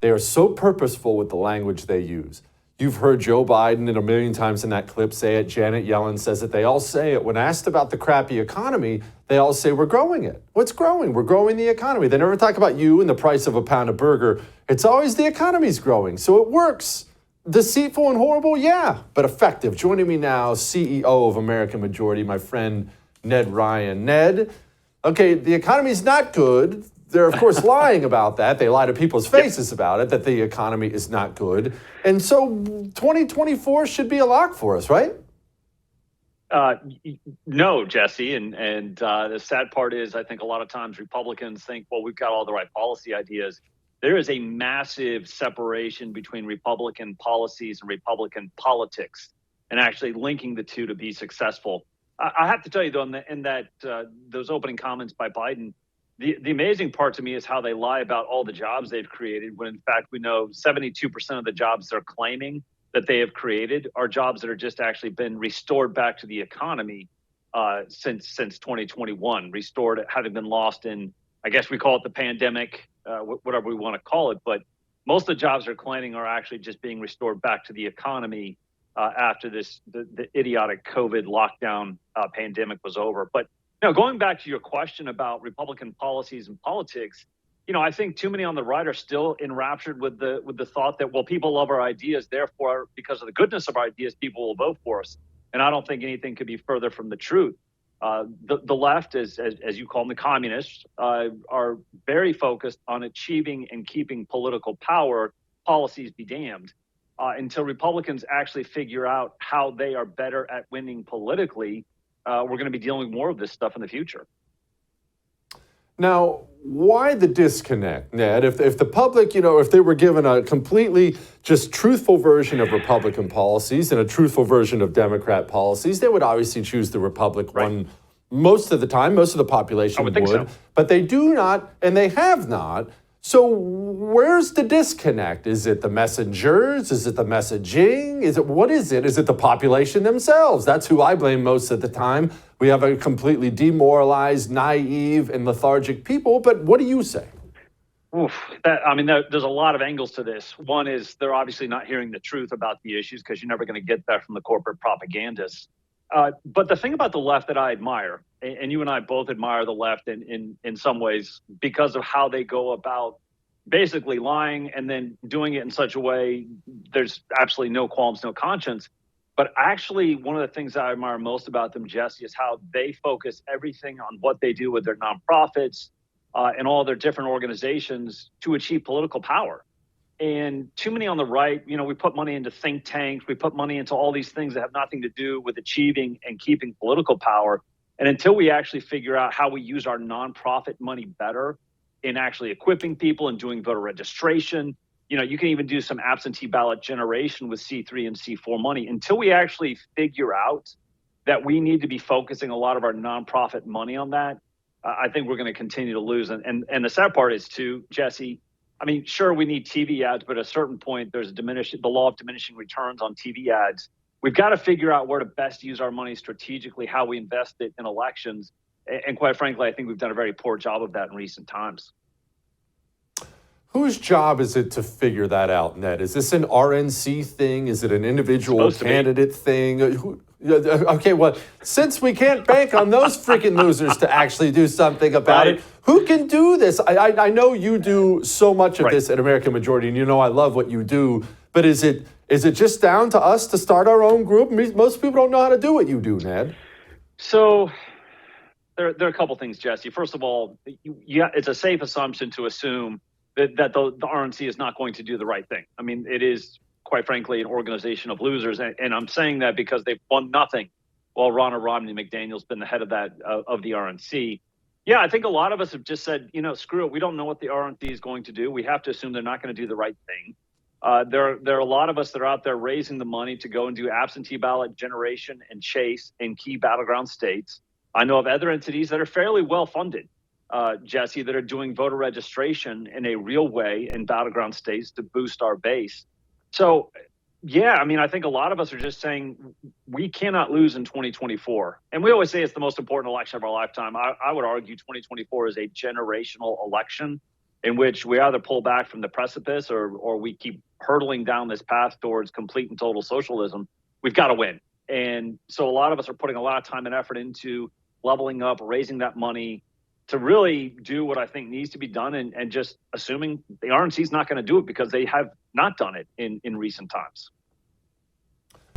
They are so purposeful with the language they use. You've heard Joe Biden and a million times in that clip say it. Janet Yellen says it. They all say it. When asked about the crappy economy, they all say we're growing it. What's growing? We're growing the economy. They never talk about you and the price of a pound of burger. It's always the economy's growing. So it works. Deceitful and horrible? Yeah, but effective. Joining me now, CEO of American Majority, my friend Ned Ryan. Ned, okay, the economy's not good. They're, of course, lying about that. They lie to people's faces about it, that the economy is not good. And so 2024 should be a lock for us, right? No, Jesse. And the sad part is I think a lot of times Republicans think, well, we've got all the right policy ideas. There is a massive separation between Republican policies and Republican politics and actually linking the two to be successful. I have to tell you, though, in that those opening comments by Biden, the amazing part to me is how they lie about all the jobs they've created, when in fact we know 72% of the jobs they're claiming that they have created are jobs that are just actually been restored back to the economy since 2021, restored having been lost in, I guess we call it the pandemic, whatever we want to call it. But most of the jobs they're claiming are actually just being restored back to the economy after the idiotic COVID lockdown pandemic was over. But going back to your question about Republican policies and politics, I think too many on the right are still enraptured with the thought that, well, people love our ideas, therefore, because of the goodness of our ideas, people will vote for us. And I don't think anything could be further from the truth. The left, as you call them, the communists, are very focused on achieving and keeping political power. Policies be damned. Until Republicans actually figure out how they are better at winning politically, we're going to be dealing with more of this stuff in the future. Now, why the disconnect, Ned? If the public, if they were given a completely just truthful version of Republican policies and a truthful version of Democrat policies, they would obviously choose the Republic one most of the time. Most of the population would. Think so. But they do not, and they have not. So where's the disconnect? Is it the messengers? Is it the messaging? What is it? Is it the population themselves? That's who I blame most of the time. We have a completely demoralized, naive, and lethargic people. But what do you say? There's a lot of angles to this. One is they're obviously not hearing the truth about the issues because you're never going to get that from the corporate propagandists. But the thing about the left that I admire, and you and I both admire the left in some ways because of how they go about basically lying and then doing it in such a way there's absolutely no qualms, no conscience. But actually, one of the things I admire most about them, Jesse, is how they focus everything on what they do with their nonprofits and all their different organizations to achieve political power. And too many on the right, we put money into think tanks, we put money into all these things that have nothing to do with achieving and keeping political power. And until we actually figure out how we use our nonprofit money better in actually equipping people and doing voter registration, you can even do some absentee ballot generation with C3 and C4 money. Until we actually figure out that we need to be focusing a lot of our nonprofit money on that, I think we're going to continue to lose. And the sad part is too, Jesse, sure, we need TV ads, but at a certain point, there's the law of diminishing returns on TV ads. We've got to figure out where to best use our money strategically, how we invest it in elections. And quite frankly, I think we've done a very poor job of that in recent times. Whose job is it to figure that out, Ned? Is this an RNC thing? Is it an individual candidate thing? Okay, well, since we can't bank on those freaking losers to actually do something about it, who can do this? I know you do so much of this at American Majority, and I love what you do, but is it just down to us to start our own group? Most people don't know how to do what you do, Ned. So there are a couple things, Jesse. First of all, it's a safe assumption to assume that the RNC is not going to do the right thing. It is, quite frankly, an organization of losers. And I'm saying that because they've won nothing while Ronald Romney McDaniel's been the head of the RNC. Yeah, I think a lot of us have just said, screw it. We don't know what the RNC is going to do. We have to assume they're not going to do the right thing. There are a lot of us that are out there raising the money to go and do absentee ballot generation and chase in key battleground states. I know of other entities that are fairly well funded, Jesse, that are doing voter registration in a real way in battleground states to boost our base. So, yeah, I think a lot of us are just saying we cannot lose in 2024. And we always say it's the most important election of our lifetime. I would argue 2024 is a generational election. in which we either pull back from the precipice or we keep hurtling down this path towards complete and total socialism. We've got to win. And so a lot of us are putting a lot of time and effort into leveling up, raising that money to really do what I think needs to be done, and just assuming the RNC is not going to do it because they have not done it in recent times.